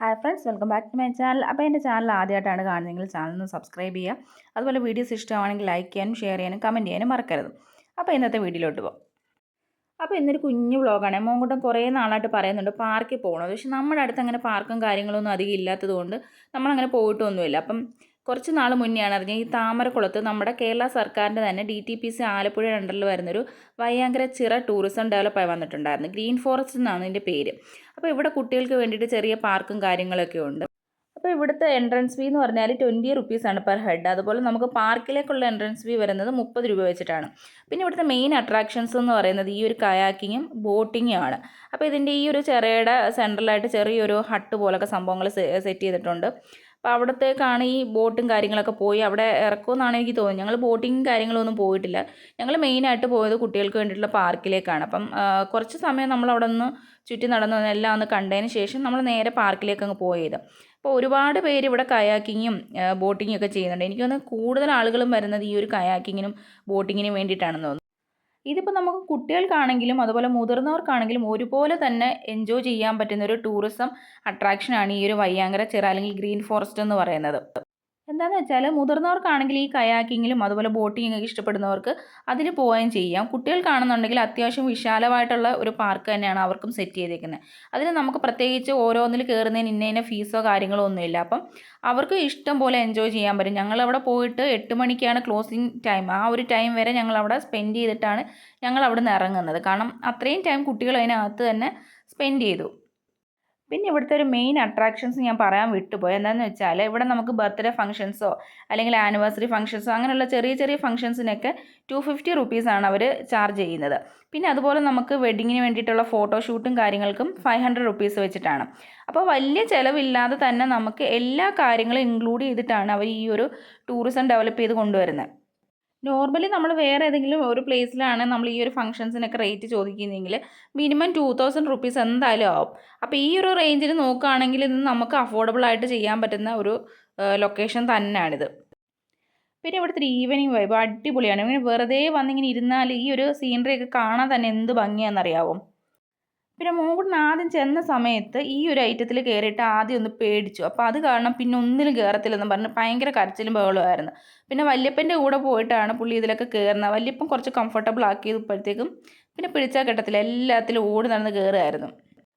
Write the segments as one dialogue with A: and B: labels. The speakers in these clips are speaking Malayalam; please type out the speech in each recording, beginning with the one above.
A: Hi friends, welcome back to my channel. അപ്പോൾ എൻ്റെ ചാനൽ ആദ്യമായിട്ടാണ് കാണുന്നതെങ്കിൽ ചാനൽ ഒന്ന് സബ്സ്ക്രൈബ് ചെയ്യുക. അതുപോലെ വീഡിയോസ് ഇഷ്ടമാണെങ്കിൽ ലൈക്ക് ചെയ്യാനും ഷെയർ ചെയ്യാനും കമൻറ്റ് ചെയ്യാനും മറക്കരുത്. അപ്പോൾ ഇന്നത്തെ വീഡിയോയിലോട്ട് പോകാം. അപ്പോൾ ഇന്നൊരു കുഞ്ഞു വ്ളോഗാണ്. മോങ്കുട്ടൻ കുറേ നാളായിട്ട് പറയുന്നുണ്ട് പാർക്കിൽ പോകണം. പക്ഷേ നമ്മുടെ അടുത്ത് അങ്ങനെ പാർക്കും കാര്യങ്ങളൊന്നും അധികം ഇല്ലാത്തതുകൊണ്ട് നമ്മളങ്ങനെ പോയിട്ടൊന്നുമില്ല. അപ്പം കുറച്ച് നാൾ മുന്നെയാണ് അറിഞ്ഞത് ഈ താമരക്കുളത്ത് നമ്മുടെ കേരള സർക്കാരിൻ്റെ തന്നെ DTPC ആലപ്പുഴ അണ്ടറിൽ വരുന്നൊരു വയ്യാങ്കര ചിറ ടൂറിസം ഡെവലപ്പായി വന്നിട്ടുണ്ടായിരുന്നു. ഗ്രീൻ ഫോറസ്റ്റ് എന്നാണ് ഇതിൻ്റെ പേര്. അപ്പോൾ ഇവിടെ കുട്ടികൾക്ക് വേണ്ടിയിട്ട് ചെറിയ പാർക്കും കാര്യങ്ങളൊക്കെ ഉണ്ട്. അപ്പോൾ ഇവിടുത്തെ എൻട്രൻസ് ഫീ എന്ന് പറഞ്ഞാൽ 20 റുപ്പീസാണ് പെർ ഹെഡ്. അതുപോലെ നമുക്ക് പാർക്കിലേക്കുള്ള എൻട്രൻസ് ഫീ വരുന്നത് 30 രൂപ വെച്ചിട്ടാണ്. പിന്നെ ഇവിടുത്തെ മെയിൻ അട്രാക്ഷൻസ് എന്ന് പറയുന്നത് ഈ ഒരു കയാക്കിങ്ങും ബോട്ടിങ്ങും ആണ്. അപ്പോൾ ഇതിൻ്റെ ഈ ഒരു ചിറയുടെ സെൻട്രലായിട്ട് ചെറിയൊരു ഹട്ട് പോലൊക്കെ സംഭവങ്ങൾ സെറ്റ് ചെയ്തിട്ടുണ്ട്. അപ്പോൾ അവിടത്തേക്കാണ് ഈ ബോട്ടും കാര്യങ്ങളൊക്കെ പോയി അവിടെ ഇറക്കുമെന്നാണ് എനിക്ക് തോന്നുന്നത്. ഞങ്ങൾ ബോട്ടിങ്ങും കാര്യങ്ങളൊന്നും പോയിട്ടില്ല. ഞങ്ങൾ മെയിനായിട്ട് പോയത് കുട്ടികൾക്ക് വേണ്ടിയിട്ടുള്ള പാർക്കിലേക്കാണ്. അപ്പം കുറച്ച് സമയം നമ്മൾ അവിടെ നിന്ന് ചുറ്റി നടന്ന് എല്ലാം ഒന്ന് കണ്ടതിന് ശേഷം നമ്മൾ നേരെ പാർക്കിലേക്ക് അങ്ങ് പോയത്. അപ്പോൾ ഒരുപാട് പേര് ഇവിടെ കയാക്കിങ്ങും ബോട്ടിങ്ങും ഒക്കെ ചെയ്യുന്നുണ്ട്. എനിക്ക് തോന്നുന്നു കൂടുതൽ ആളുകളും വരുന്നത് ഈ ഒരു കയാക്കിങ്ങിനും ബോട്ടിങ്ങിനും വേണ്ടിയിട്ടാണെന്ന് തോന്നുന്നു. ഇതിപ്പോൾ നമുക്ക് കുട്ടികൾക്കാണെങ്കിലും അതുപോലെ മുതിർന്നവർക്കാണെങ്കിലും ഒരുപോലെ തന്നെ എൻജോയ് ചെയ്യാൻ പറ്റുന്ന ഒരു ടൂറിസം അട്രാക്ഷനാണ് ഈ ഒരു വയ്യാങ്കര ചിറ അല്ലെങ്കിൽ ഗ്രീൻ ഫോറസ്റ്റ് എന്ന് പറയുന്നത്. എന്താണെന്ന് വെച്ചാൽ മുതിർന്നവർക്കാണെങ്കിൽ ഈ കയാക്കിങ്ങിലും അതുപോലെ ബോട്ടിങ്ങൊക്കെ ഇഷ്ടപ്പെടുന്നവർക്ക് അതിന് പോവുകയും ചെയ്യാം. കുട്ടികൾക്കാണെന്നുണ്ടെങ്കിൽ അത്യാവശ്യം വിശാലമായിട്ടുള്ള ഒരു പാർക്ക് തന്നെയാണ് അവർക്കും സെറ്റ് ചെയ്തേക്കുന്നത്. അതിന് നമുക്ക് പ്രത്യേകിച്ച് ഓരോന്നിൽ കയറുന്നതിന് ഇന്ന ഫീസോ കാര്യങ്ങളോ ഒന്നുമില്ല. അപ്പം അവർക്ക് ഇഷ്ടം പോലെ എൻജോയ് ചെയ്യാൻ പറ്റും. ഞങ്ങളവിടെ പോയിട്ട് 8 മണിക്കാണ് ക്ലോസിങ് ടൈം. ആ ഒരു ടൈം വരെ ഞങ്ങളവിടെ സ്പെൻഡ് ചെയ്തിട്ടാണ് ഞങ്ങൾ അവിടെ നിന്ന് ഇറങ്ങുന്നത്. കാരണം അത്രയും ടൈം കുട്ടികൾ അതിനകത്ത് തന്നെ സ്പെൻഡ് ചെയ്തു. പിന്നെ ഇവിടുത്തെ ഒരു മെയിൻ അട്രാക്ഷൻസ് ഞാൻ പറയാൻ വിട്ടുപോയി. എന്താണെന്ന് വെച്ചാൽ ഇവിടെ നമുക്ക് ബർത്ത്ഡേ ഫംഗ്ഷൻസോ അല്ലെങ്കിൽ ആനിവേഴ്സറി ഫംഗ്ഷൻസോ അങ്ങനെയുള്ള ചെറിയ ചെറിയ ഫംഗ്ഷൻസിനൊക്കെ 250 റുപ്പീസാണ് അവർ ചാർജ് ചെയ്യുന്നത്. പിന്നെ അതുപോലെ നമുക്ക് വെഡ്ഡിങ്ങിന് വേണ്ടിയിട്ടുള്ള ഫോട്ടോഷൂട്ടും കാര്യങ്ങൾക്കും 500 റുപ്പീസ് വെച്ചിട്ടാണ്. അപ്പോൾ വലിയ ചിലവില്ലാതെ തന്നെ നമുക്ക് എല്ലാ കാര്യങ്ങളും ഇൻക്ലൂഡ് ചെയ്തിട്ടാണ് അവർ ഈ ഒരു ടൂറിസം ഡെവലപ്പ് ചെയ്ത് കൊണ്ടുവരുന്നത്. നോർമലി നമ്മൾ വേറെ ഏതെങ്കിലും ഒരു പ്ലേസിലാണ് നമ്മൾ ഈ ഒരു ഫംഗ്ഷൻസിനൊക്കെ റേറ്റ് ചോദിക്കുന്നതെങ്കിൽ മിനിമം 2000 റുപ്പീസ് എന്തായാലും ആവും. അപ്പോൾ ഈ ഒരു റേഞ്ചിൽ നോക്കുകയാണെങ്കിൽ ഇത് നമുക്ക് അഫോർഡബിൾ ആയിട്ട് ചെയ്യാൻ പറ്റുന്ന ഒരു ലൊക്കേഷൻ തന്നെയാണിത്. പിന്നെ ഇവിടുത്തെ ഒരു ഈവനിങ് വൈബ് അടിപൊളിയാണ്. ഇങ്ങനെ വെറുതെ വന്നിങ്ങനെ ഇരുന്നാൽ ഈ ഒരു സീനറി ഒക്കെ കാണാൻ തന്നെ എന്ത് ഭംഗിയാണെന്നറിയാവോ. പിന്നെ മോങ്കുട്ടൻ ആദ്യം ചെന്ന സമയത്ത് ഈ ഒരു ഐറ്റത്തിൽ കയറിയിട്ട് ആദ്യം ഒന്ന് പേടിച്ചു. അപ്പോൾ അത് കാരണം പിന്നെ ഒന്നിലും കയറത്തില്ലെന്ന് പറഞ്ഞ് ഭയങ്കര കരച്ചിലും ബഹളമായിരുന്നു. പിന്നെ വല്യപ്പൻ്റെ കൂടെ പോയിട്ടാണ് പുള്ളി ഇതിലൊക്കെ കയറുന്നത്. വല്യപ്പൻ കുറച്ച് കംഫർട്ടബിൾ ആക്കിയപ്പോഴത്തേക്കും പിന്നെ പിടിച്ചാൽ കിട്ടത്തില്ല, എല്ലാത്തിലും ഓടി നടന്ന് കയറുമായിരുന്നു.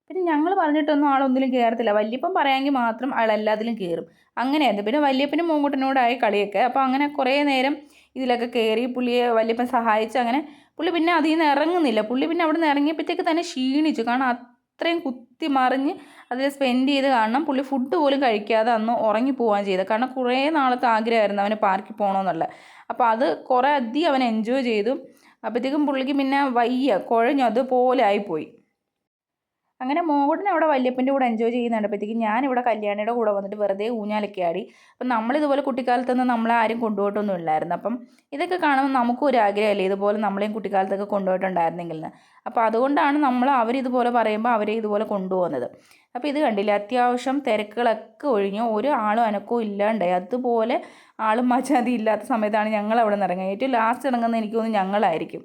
A: പിന്നെ ഞങ്ങൾ പറഞ്ഞിട്ടൊന്നും ആളൊന്നിലും കയറത്തില്ല. വല്യപ്പൻ പറയാമെങ്കിൽ മാത്രം ആൾ എല്ലാത്തിലും കയറും. അങ്ങനെയായിരുന്നു. പിന്നെ വല്യപ്പനും മോങ്കുട്ടനോടായി കളിയൊക്കെ. അപ്പോൾ അങ്ങനെ കുറേ നേരം ഇതിലൊക്കെ കയറി പുള്ളിയെ വല്യപ്പൻ സഹായിച്ച് അങ്ങനെ പുള്ളി പിന്നെ അതിൽ നിന്ന് ഇറങ്ങുന്നില്ല. പുള്ളി പിന്നെ അവിടെ നിന്ന് ഇറങ്ങിയപ്പോഴത്തേക്ക് തന്നെ ക്ഷീണിച്ചു. കാരണം അത്രയും കുത്തി മറിഞ്ഞ് അതിൽ സ്പെൻഡ് ചെയ്ത് കാരണം പുള്ളി ഫുഡ് പോലും കഴിക്കാതെ അന്ന് ഉറങ്ങിപ്പോവാൻ ചെയ്തത്. കാരണം കുറേ നാളത്തെ ആഗ്രഹമായിരുന്നു അവന് പാർക്കിൽ പോകണമെന്നുള്ള. അപ്പോൾ അത് കുറേ അധികം അവൻ എൻജോയ് ചെയ്തു. അപ്പോഴത്തേക്കും പുള്ളിക്ക് പിന്നെ വയ്യ, കുഴഞ്ഞു, അതുപോലെ ആയിപ്പോയി. അങ്ങനെ മോങ്കുട്ടൻ അവിടെ വല്യപ്പൻ്റെ കൂടെ എൻജോയ് ചെയ്യുന്നുണ്ടപ്പോഴത്തേക്കും ഞാനിവിടെ കല്യാണിയുടെ കൂടെ വന്നിട്ട് വെറുതെ ഊഞ്ഞാലൊക്കെ ആടി. അപ്പം നമ്മളിതുപോലെ കുട്ടിക്കാലത്തൊന്നും നമ്മളെ ആരും കൊണ്ടുപോയിട്ടൊന്നും ഇല്ലായിരുന്നു. അപ്പം ഇതൊക്കെ കാണുമ്പോൾ നമുക്കും ഒരു ആഗ്രഹമല്ലേ ഇതുപോലെ നമ്മളെയും കുട്ടിക്കാലത്തൊക്കെ കൊണ്ടുപോയിട്ടുണ്ടായിരുന്നെങ്കിൽ. അപ്പോൾ അതുകൊണ്ടാണ് അവരിതുപോലെ പറയുമ്പോൾ അവരെ ഇതുപോലെ കൊണ്ടുപോകുന്നത്. അപ്പോൾ ഇത് കണ്ടില്ല, അത്യാവശ്യം തിരക്കുകളൊക്കെ ഒഴിഞ്ഞു ഒരു ആളും അനക്കവും ഇല്ലാണ്ടായി. അതുപോലെ ആളും മച്ചാതി ഇല്ലാത്ത സമയത്താണ് ഞങ്ങൾ അവിടെ നിന്ന് ഇറങ്ങുക. ഏറ്റവും ലാസ്റ്റ് ഇറങ്ങുന്നത് എനിക്ക് തോന്നുന്നു ഞങ്ങളായിരിക്കും.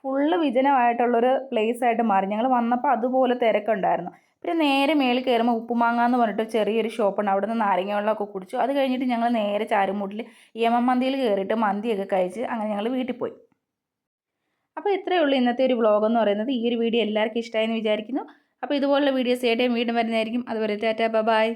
A: ഫുള്ള് വിജനമായിട്ടുള്ളൊരു പ്ലേസായിട്ട് മാറി. ഞങ്ങൾ വന്നപ്പോൾ അതുപോലെ തിരക്കുണ്ടായിരുന്നു. പിന്നെ നേരെ മേളിൽ കയറുമ്പോൾ ഉപ്പുമാങ്ങ എന്ന് പറഞ്ഞിട്ട് ചെറിയൊരു ഷോപ്പുണ്ട്. അവിടെ നിന്ന് നാരങ്ങ വെള്ളമൊക്കെ കുടിച്ചു. അത് കഴിഞ്ഞിട്ട് ഞങ്ങൾ നേരെ ചാരുമൂട്ടിൽ മന്തിയിൽ കയറിയിട്ട് മന്തിയൊക്കെ കഴിച്ച് അങ്ങനെ ഞങ്ങൾ വീട്ടിൽ പോയി. അപ്പോൾ ഇത്രയേ ഉള്ളൂ ഇന്നത്തെ ഒരു വ്ളോഗ് എന്ന് പറയുന്നത്. ഈ ഒരു വീഡിയോ എല്ലാവർക്കും ഇഷ്ടമായെന്ന് വിചാരിക്കുന്നു. അപ്പോൾ ഇതുപോലുള്ള വീഡിയോസ് വീണ്ടും വരുന്നതായിരിക്കും. അതുവരെ ടാറ്റാ, ബൈ.